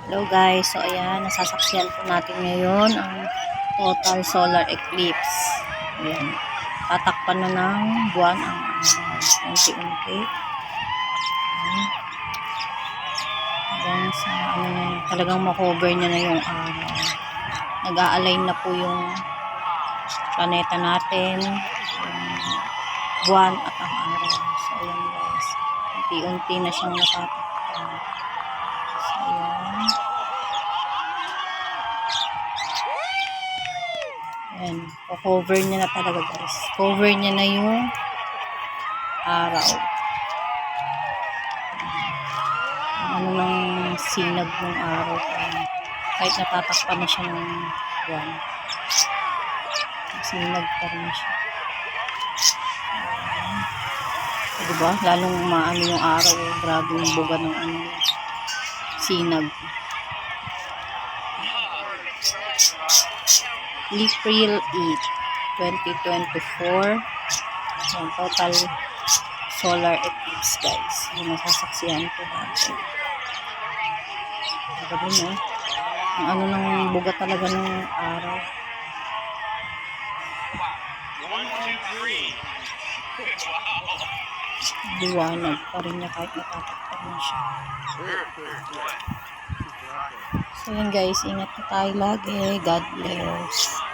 Hello guys, so ayan, nasasaksiyan po natin ngayon ang total solar eclipse. Ayan, tatakpan na ng buwan ang unti-unti. Hanggang sa talagang makover niya na yung araw. Nag-a-align na po yung planeta natin, yung buwan at ang araw. So ayan guys, unti-unti na siyang natatakpan. So ayan. Ayan, cover niya na talaga guys. Cover niya na yung araw. Ano ng sinag ng araw. Kahit natatakpan na siya ng buwan. Sinag pa rin siya. Diba? Lalong maano yung araw. Grabe yung buga ng sinag. April 8, 2024. Yung total solar eclipse guys. Yung masasaksihan po natin. Grabe no? Ang ano ng buga talaga ng araw. 1, 2, 3. Liwanag pa rin niya kahit natatakpan na siya. So yun guys, ingat na tayo lagi. God bless.